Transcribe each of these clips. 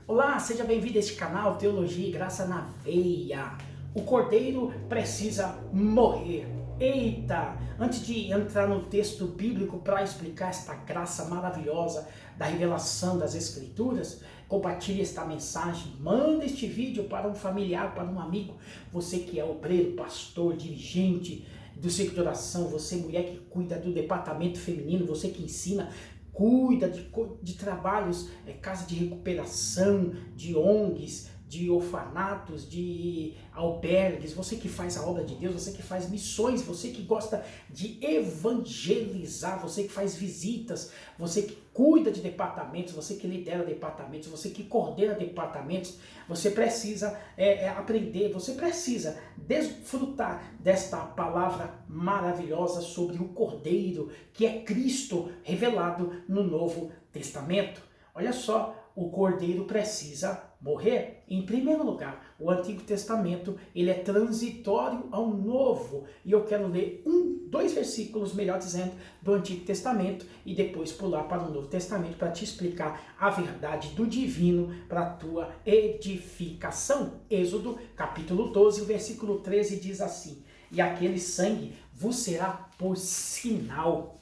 Olá, seja bem-vindo a este canal Teologia e Graça na Veia. O cordeiro precisa morrer. Eita! Antes de entrar no texto bíblico para explicar esta graça maravilhosa da revelação das Escrituras, compartilhe esta mensagem, manda este vídeo para um familiar, para um amigo, você que é obreiro, pastor, dirigente do círculo de oração, você mulher que cuida do departamento feminino, você que ensina, cuida de trabalhos, casa de recuperação, de ONGs, de orfanatos, de albergues, você que faz a obra de Deus, você que faz missões, você que gosta de evangelizar, você que faz visitas, você que cuida de departamentos, você que lidera departamentos, você que coordena departamentos, você precisa aprender, você precisa desfrutar desta palavra maravilhosa sobre o Cordeiro, que é Cristo revelado no Novo Testamento. Olha só, o Cordeiro precisa morrer. Em primeiro lugar, o Antigo Testamento ele é transitório ao Novo. E eu quero ler dois versículos, melhor dizendo, do Antigo Testamento e depois pular para o Novo Testamento para te explicar a verdade do divino para a tua edificação. Êxodo, capítulo 12, versículo 13 diz assim: e aquele sangue vos será por sinal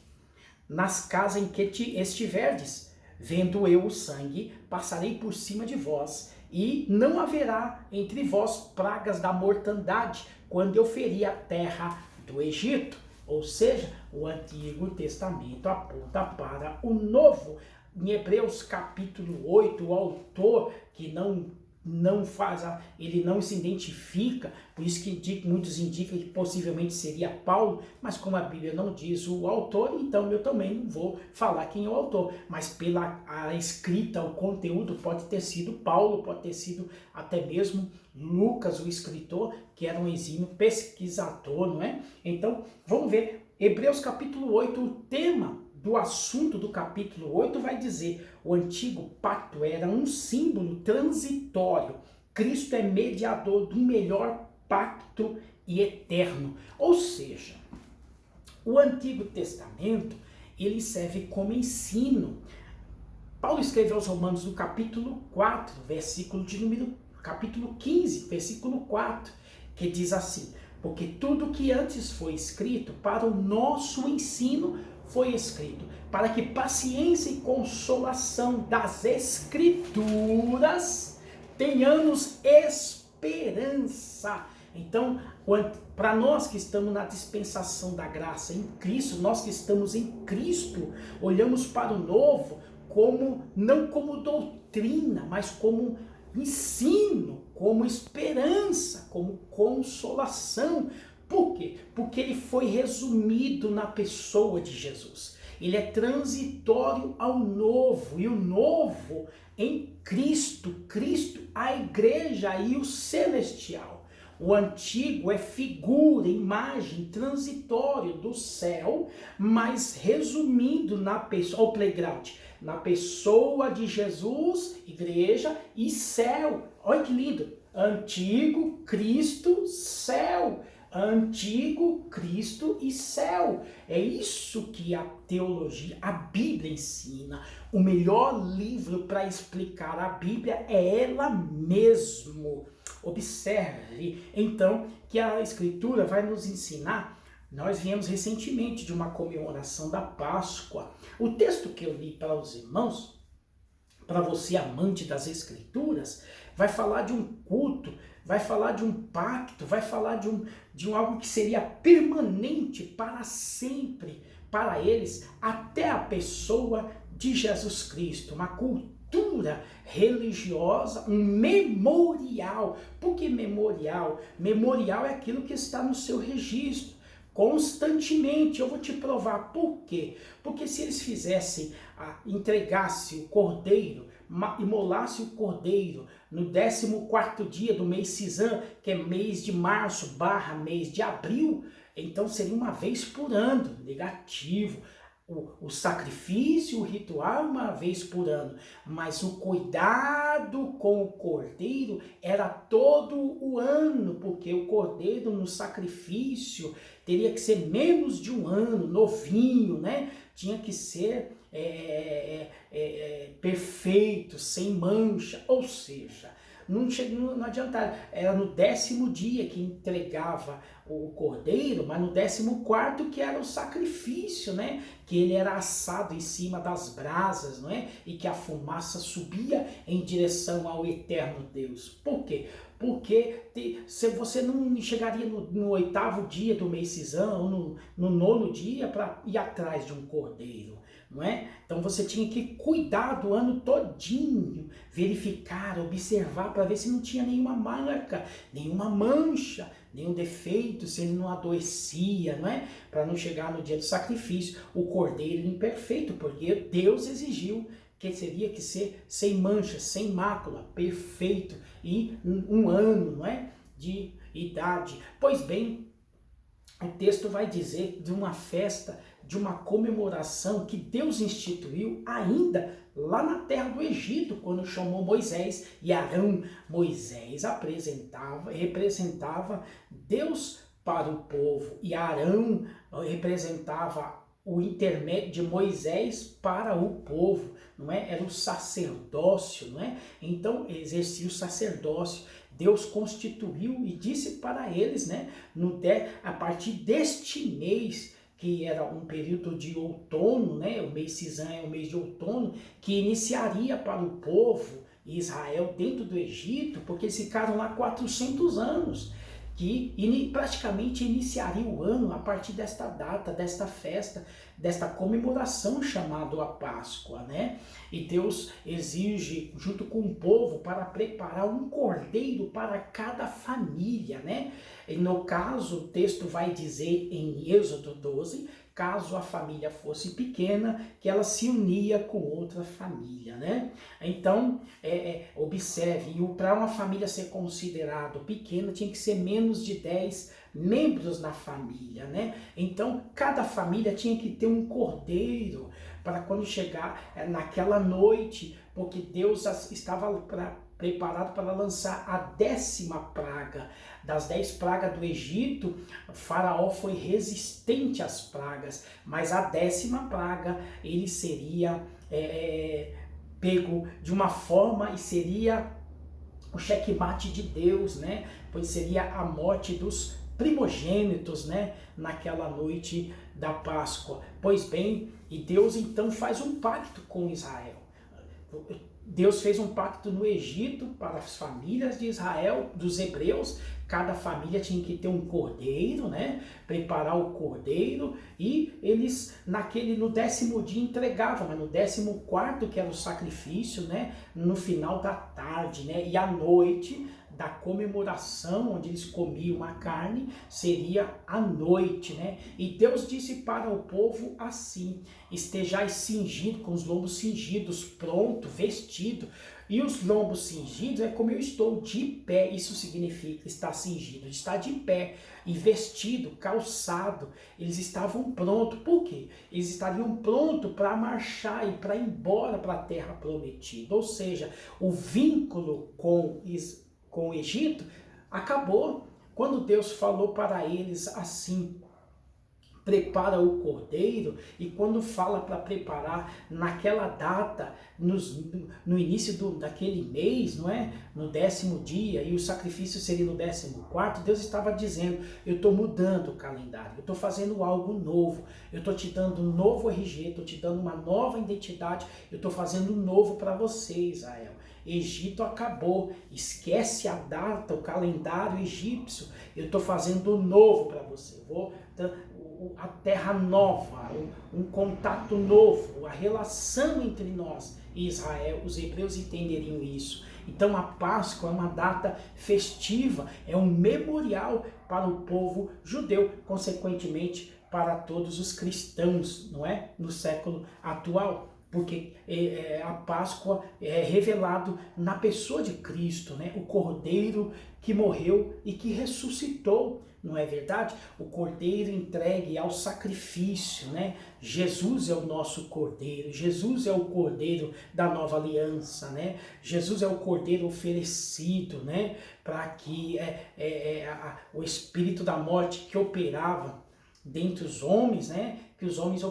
nas casas em que estiverdes. Vendo eu o sangue, passarei por cima de vós, e não haverá entre vós pragas da mortandade, quando eu ferir a terra do Egito. Ou seja, o Antigo Testamento aponta para o Novo. Em Hebreus capítulo 8, o autor que ele não se identifica, por isso que muitos indicam que possivelmente seria Paulo, mas como a Bíblia não diz o autor, então eu também não vou falar quem é o autor, mas pela a escrita, o conteúdo pode ter sido Paulo, pode ter sido até mesmo Lucas, o escritor, que era um exímio pesquisador, não é? Então, vamos ver, Hebreus capítulo 8, o tema do assunto do capítulo 8 vai dizer: o antigo pacto era um símbolo transitório. Cristo é mediador do melhor pacto e eterno. Ou seja, o Antigo Testamento, ele serve como ensino. Paulo escreveu aos Romanos no capítulo 4, capítulo 15, versículo 4, que diz assim: porque tudo que antes foi escrito para o nosso ensino foi escrito, para que paciência e consolação das Escrituras tenhamos esperança. Então, para nós que estamos na dispensação da graça em Cristo, nós que estamos em Cristo, olhamos para o novo não como doutrina, mas como ensino, como esperança, como consolação. Por quê? Porque ele foi resumido na pessoa de Jesus. Ele é transitório ao novo, e o novo em Cristo, a igreja e o celestial. O antigo é figura, imagem, transitório do céu, mas resumindo na pessoa, o playground, na pessoa de Jesus, igreja e céu. Olha que lindo! Antigo, Cristo, céu. Antigo, Cristo e céu. É isso que a teologia, a Bíblia ensina. O melhor livro para explicar a Bíblia é ela mesmo. Observe, então, que a Escritura vai nos ensinar. Nós viemos recentemente de uma comemoração da Páscoa. O texto que eu li para os irmãos, para você amante das Escrituras, vai falar de um culto, vai falar de um pacto, vai falar de algo que seria permanente para sempre, para eles, até a pessoa de Jesus Cristo, uma cultura religiosa, um memorial. Por que memorial? Memorial é aquilo que está no seu registro, constantemente. Eu vou te provar por quê. Porque se eles entregassem o cordeiro, imolasse o cordeiro no 14º dia do mês Sisan, que é mês de março / mês de abril, então seria uma vez por ano, negativo. O sacrifício, o ritual, uma vez por ano, mas o cuidado com o cordeiro era todo o ano, porque o cordeiro no sacrifício teria que ser menos de um ano, novinho, né? Tinha que ser perfeito. perfeito, sem mancha, ou seja, não adiantava, era no 10º dia que entregava o cordeiro, mas no 14º que era o sacrifício, né? Que ele era assado em cima das brasas, não é? E que a fumaça subia em direção ao eterno Deus. Por quê? Porque se você não chegaria no 8º dia do mês Sisan, ou no 9º dia, para ir atrás de um cordeiro, não é? Então você tinha que cuidar do ano todinho, verificar, observar, para ver se não tinha nenhuma marca, nenhuma mancha, nenhum defeito, se ele não adoecia, não é? Para não chegar no dia do sacrifício, o cordeiro imperfeito, porque Deus exigiu que teria que ser sem mancha, sem mácula, perfeito, e um ano, não é? De idade. Pois bem, o texto vai dizer de uma festa, de uma comemoração que Deus instituiu ainda lá na terra do Egito, quando chamou Moisés e Arão. Moisés representava Deus para o povo, e Arão representava o intermédio de Moisés para o povo, não é? Era o sacerdócio, não é? Então exercia o sacerdócio. Deus constituiu e disse para eles, né, a partir deste mês, que era um período de outono, né, o mês Sisan é o mês de outono, que iniciaria para o povo Israel dentro do Egito, porque eles ficaram lá 400 anos, que praticamente iniciaria o ano a partir desta data, desta festa, desta comemoração chamada a Páscoa, né? E Deus exige, junto com o povo, para preparar um cordeiro para cada família, né? E no caso, o texto vai dizer em Êxodo 12, caso a família fosse pequena, que ela se unia com outra família, né? Então, observe, para uma família ser considerada pequena, tinha que ser menos de 10 membros na família, né? Então, cada família tinha que ter um cordeiro para quando chegar naquela noite, porque Deus estava preparado para lançar a 10ª praga. Das 10 pragas do Egito, o faraó foi resistente às pragas, mas a 10ª praga ele seria pego de uma forma e seria o checkmate de Deus, né? Pois seria a morte dos primogênitos, né? Naquela noite da Páscoa. Pois bem, e Deus então faz um pacto com Israel. Deus fez um pacto no Egito para as famílias de Israel, dos hebreus. Cada família tinha que ter um cordeiro, né? Preparar o cordeiro, e eles no 10º dia entregavam, mas no 14º, que era o sacrifício, né? No final da tarde, né? E à noite da comemoração, onde eles comiam a carne, seria à noite, né? E Deus disse para o povo assim: estejais cingidos, com os lombos cingidos, pronto, vestido. E os lombos cingidos é como eu estou, de pé. Isso significa estar cingido, estar de pé e vestido, calçado. Eles estavam prontos. Por quê? Eles estariam prontos para marchar e para ir embora para a terra prometida. Ou seja, o vínculo com o Egito acabou quando Deus falou para eles assim: prepara o cordeiro. E quando fala para preparar naquela data, no início daquele mês, não é? No 10º dia, e o sacrifício seria no 14º, Deus estava dizendo: eu estou mudando o calendário, eu estou fazendo algo novo, eu estou te dando um novo RG, estou te dando uma nova identidade, eu estou fazendo um novo para você, Israel. Egito acabou, esquece a data, o calendário egípcio, eu estou fazendo um novo para você, a terra nova, um contato novo, a relação entre nós e Israel. Os hebreus entenderiam isso. Então a Páscoa é uma data festiva, é um memorial para o povo judeu, consequentemente para todos os cristãos, não é? No século atual. Porque a Páscoa é revelado na pessoa de Cristo, né? O Cordeiro que morreu e que ressuscitou, não é verdade? O Cordeiro entregue ao sacrifício, né? Jesus é o nosso Cordeiro, Jesus é o Cordeiro da nova aliança, né? Jesus é o Cordeiro oferecido, né? Para que o espírito da morte que operava dentre os homens, né? Que os homens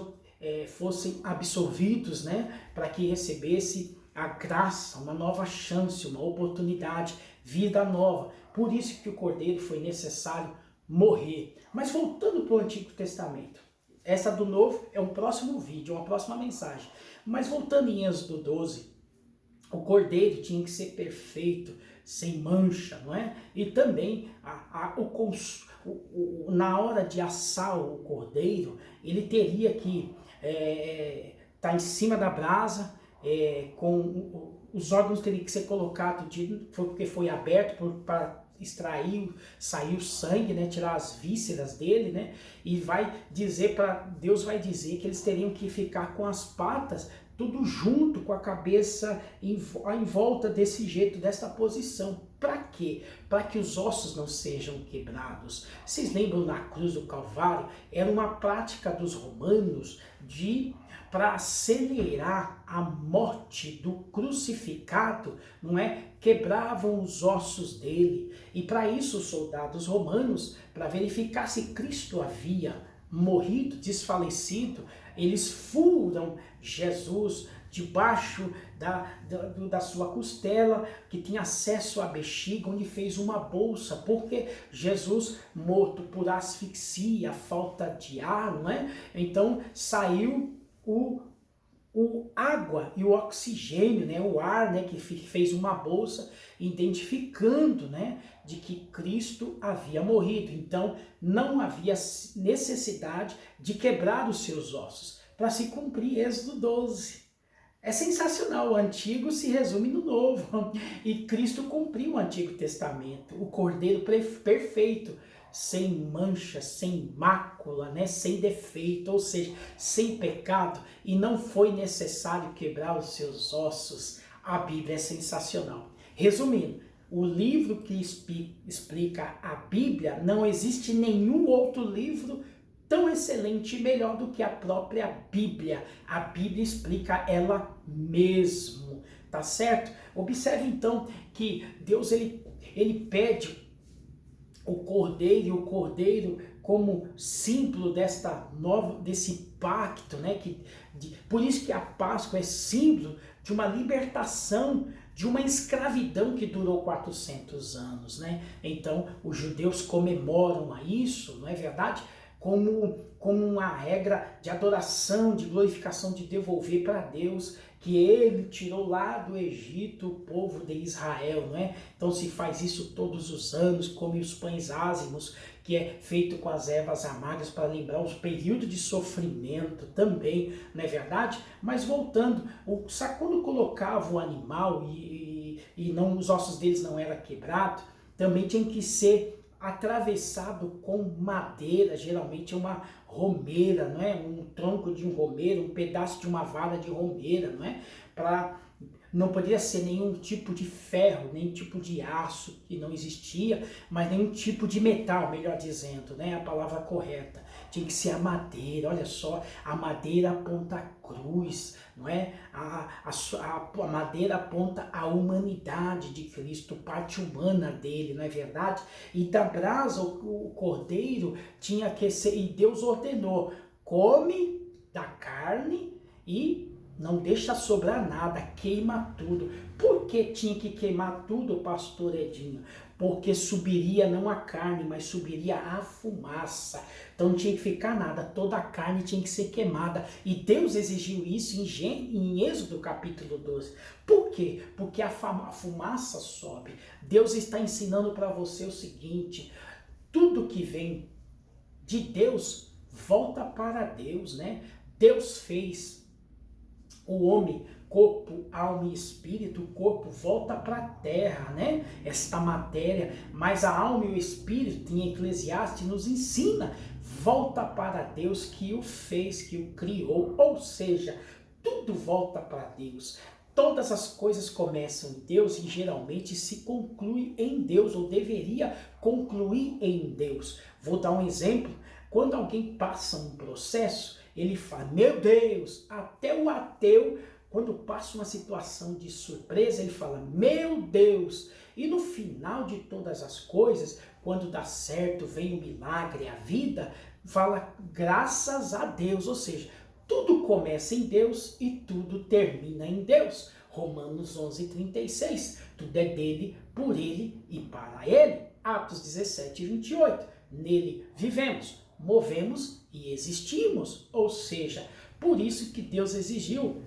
fossem absorvidos, né, para que recebesse a graça, uma nova chance, uma oportunidade, vida nova. Por isso que o Cordeiro foi necessário morrer. Mas voltando para o Antigo Testamento, essa do Novo é um próximo vídeo, uma próxima mensagem. Mas voltando em Êxodo 12, o Cordeiro tinha que ser perfeito, sem mancha, não é? E também na hora de assar o Cordeiro, ele teria que estar em cima da brasa, com os órgãos teriam que ser colocados, porque foi aberto para sair o sangue, né, tirar as vísceras dele, né, e Deus vai dizer que eles teriam que ficar com as patas tudo junto, com a cabeça em volta desse jeito, dessa posição. Para quê? Para que os ossos não sejam quebrados. Vocês lembram na cruz do Calvário? Era uma prática dos romanos para acelerar a morte do crucificado, não é? Quebravam os ossos dele. E para isso os soldados romanos, para verificar se Cristo havia morrido, desfalecido, eles furam Jesus debaixo da sua costela, que tinha acesso à bexiga, onde fez uma bolsa, porque Jesus, morto por asfixia, falta de ar, não é? Então saiu o água e o oxigênio, né, o ar, né, que fez uma bolsa, identificando, né, de que Cristo havia morrido. Então não havia necessidade de quebrar os seus ossos, para se cumprir Êxodo 12. É sensacional, o Antigo se resume no Novo, e Cristo cumpriu o Antigo Testamento, o Cordeiro perfeito, sem mancha, sem mácula, né? Sem defeito, ou seja, sem pecado, e não foi necessário quebrar os seus ossos. A Bíblia é sensacional. Resumindo, o livro que explica a Bíblia, não existe nenhum outro livro tão excelente e melhor do que a própria Bíblia. A Bíblia explica ela mesmo, tá certo? Observe então que Deus ele pede o Cordeiro, e o Cordeiro como símbolo desse pacto, né? Por isso que a Páscoa é símbolo de uma libertação, de uma escravidão que durou 400 anos, né? Então, os judeus comemoram isso, não é verdade? Como uma regra de adoração, de glorificação, de devolver para Deus que ele tirou lá do Egito o povo de Israel, não é? Então se faz isso todos os anos, come os pães ázimos, que é feito com as ervas amargas para lembrar os períodos de sofrimento também, não é verdade? Mas voltando, quando colocava o animal e os ossos deles não eram quebrados, também tinha que ser atravessado com madeira, geralmente uma romeira, não é? Um tronco de um romeiro, um pedaço de uma vara de romeira, não é? Não poderia ser nenhum tipo de ferro, nenhum tipo de aço, que não existia, mas nenhum tipo de metal, melhor dizendo, né? A palavra correta. Tinha que ser a madeira, olha só, a madeira aponta a cruz, não é? A madeira aponta a humanidade de Cristo, parte humana dele, não é verdade? E da brasa, o cordeiro tinha que ser, e Deus ordenou, come da carne e não deixa sobrar nada, queima tudo. Por que tinha que queimar tudo, pastor Edinho? Porque subiria não a carne, mas subiria a fumaça. Então não tinha que ficar nada, toda a carne tinha que ser queimada. E Deus exigiu isso em Êxodo capítulo 12. Por quê? Porque a fumaça sobe. Deus está ensinando para você o seguinte, tudo que vem de Deus volta para Deus, né? Deus fez o homem, corpo, alma e espírito. O corpo volta para a terra, né? Esta matéria, mas a alma e o espírito, em Eclesiastes, nos ensina, volta para Deus que o fez, que o criou, ou seja, tudo volta para Deus. Todas as coisas começam em Deus e geralmente se conclui em Deus, ou deveria concluir em Deus. Vou dar um exemplo. Quando alguém passa um processo, ele fala, meu Deus, até o ateu, quando passa uma situação de surpresa, ele fala, meu Deus. E no final de todas as coisas, quando dá certo, vem o milagre, a vida, fala graças a Deus, ou seja, tudo começa em Deus e tudo termina em Deus. Romanos 11:36. Tudo é dele, por ele e para ele. Atos 17:28. Nele vivemos, movemos e existimos. Ou seja, por isso que Deus exigiu: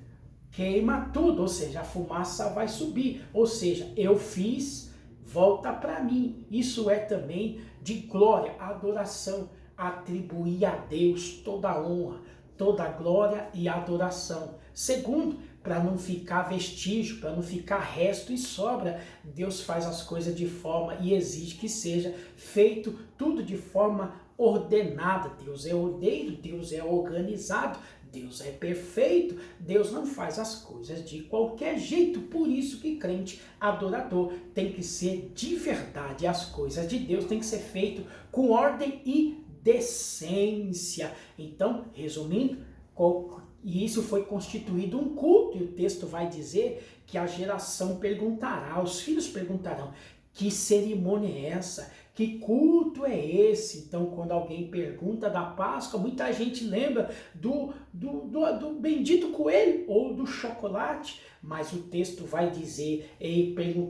queima tudo, ou seja, a fumaça vai subir. Ou seja, eu fiz, volta para mim. Isso é também de glória, adoração. Atribuir a Deus toda a honra, toda a glória e adoração. Segundo, para não ficar vestígio, para não ficar resto e sobra, Deus faz as coisas de forma e exige que seja feito tudo de forma ordenada. Deus é ordeiro, Deus é organizado, Deus é perfeito, Deus não faz as coisas de qualquer jeito. Por isso que crente adorador tem que ser de verdade. As coisas de Deus tem que ser feito com ordem e decência. Então, resumindo, e isso foi constituído um culto, e o texto vai dizer que a geração perguntará, os filhos perguntarão: que cerimônia é essa? Que culto é esse? Então, quando alguém pergunta da Páscoa, muita gente lembra do bendito coelho ou do chocolate, mas o texto vai dizer,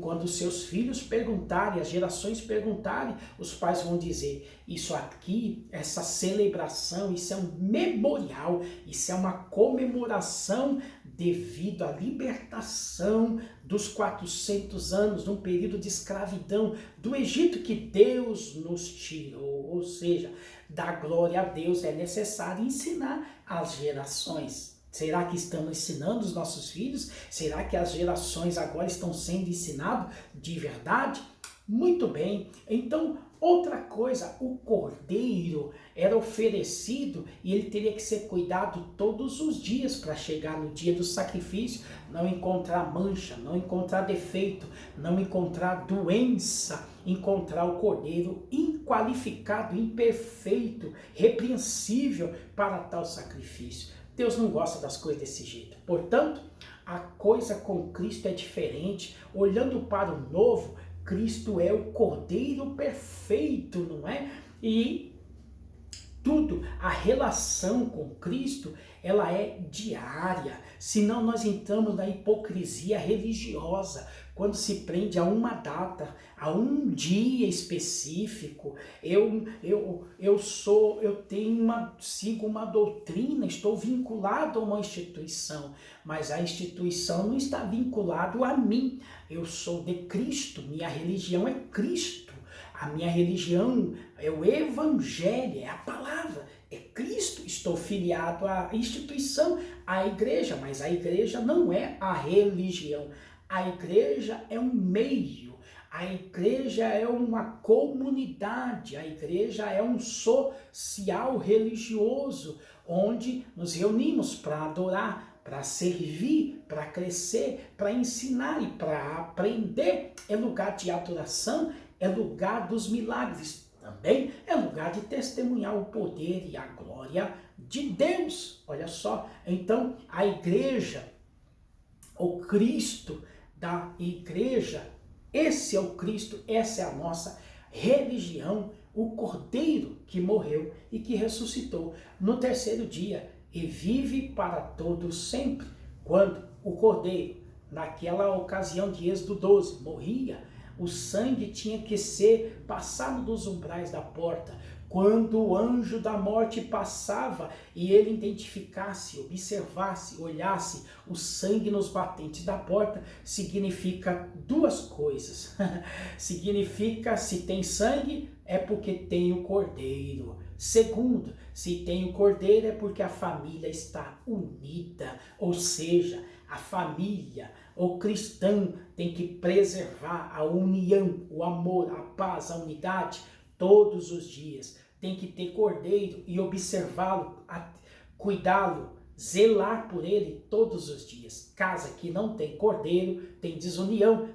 quando seus filhos perguntarem, as gerações perguntarem, os pais vão dizer: isso aqui, essa celebração, isso é um memorial, isso é uma comemoração devido à libertação dos 400 anos, de um período de escravidão do Egito que Deus nos tirou. Ou seja, da glória a Deus é necessário ensinar às gerações. Será que estamos ensinando os nossos filhos? Será que as gerações agora estão sendo ensinadas de verdade? Muito bem, então outra coisa, o cordeiro era oferecido e ele teria que ser cuidado todos os dias para chegar no dia do sacrifício, não encontrar mancha, não encontrar defeito, não encontrar doença, encontrar o cordeiro inqualificado, imperfeito, repreensível para tal sacrifício. Deus não gosta das coisas desse jeito. Portanto, a coisa com Cristo é diferente. Olhando para o novo, Cristo é o Cordeiro perfeito, não é? E tudo, a relação com Cristo, ela é diária. Senão nós entramos na hipocrisia religiosa, quando se prende a uma data, a um dia específico. Sigo uma doutrina, estou vinculado a uma instituição, mas a instituição não está vinculada a mim. Eu sou de Cristo, minha religião é Cristo. A minha religião é o Evangelho, é a palavra, é Cristo. Estou filiado à instituição, à igreja, mas a igreja não é a religião. A igreja é um meio, a igreja é uma comunidade, a igreja é um social religioso, onde nos reunimos para adorar, para servir, para crescer, para ensinar e para aprender. É lugar de adoração, é lugar dos milagres, também é lugar de testemunhar o poder e a glória de Deus. Olha só, então a igreja, o Cristo da igreja, esse é o Cristo, essa é a nossa religião, o Cordeiro que morreu e que ressuscitou no terceiro dia e vive para todos sempre. Quando o Cordeiro, naquela ocasião de Êxodo 12, morria, o sangue tinha que ser passado dos umbrais da porta. Quando o anjo da morte passava e ele identificasse, observasse, olhasse o sangue nos batentes da porta, significa duas coisas. Significa, se tem sangue, é porque tem o cordeiro. Segundo, se tem o cordeiro, é porque a família está unida. Ou seja, a família, o cristão tem que preservar a união, o amor, a paz, a unidade, todos os dias. Tem que ter cordeiro e observá-lo, cuidá-lo, zelar por ele todos os dias. Casa que não tem cordeiro, tem desunião,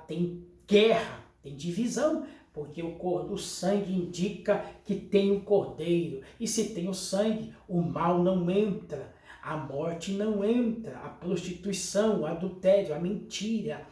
tem guerra, tem divisão, porque o sangue indica que tem o cordeiro. E se tem o sangue, o mal não entra, a morte não entra, a prostituição, o adultério, a mentira,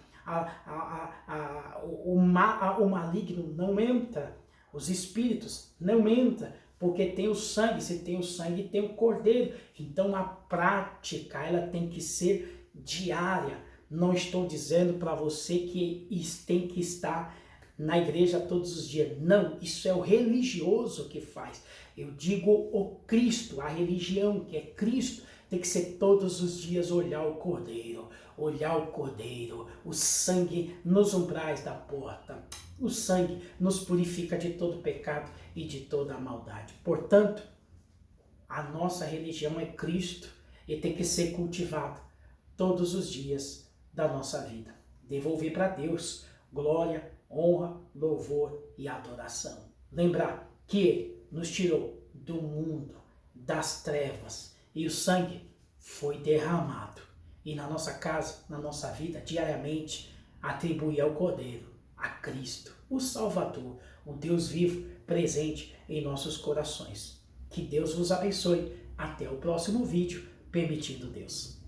o maligno não entra, os espíritos não entram, porque tem o sangue. Se tem o sangue, tem o cordeiro. Então a prática, ela tem que ser diária. Não estou dizendo para você que tem que estar na igreja todos os dias. Não, isso é o religioso que faz. Eu digo o Cristo, a religião que é Cristo, tem que ser todos os dias olhar o Cordeiro, o sangue nos umbrais da porta. O sangue nos purifica de todo pecado e de toda maldade. Portanto, a nossa religião é Cristo e tem que ser cultivada todos os dias da nossa vida. Devolver para Deus glória, honra, louvor e adoração. Lembrar que Ele nos tirou do mundo, das trevas, e o sangue foi derramado. E na nossa casa, na nossa vida, diariamente, atribuir ao Cordeiro, a Cristo, o Salvador, o Deus vivo, presente em nossos corações. Que Deus vos abençoe. Até o próximo vídeo, permitindo Deus.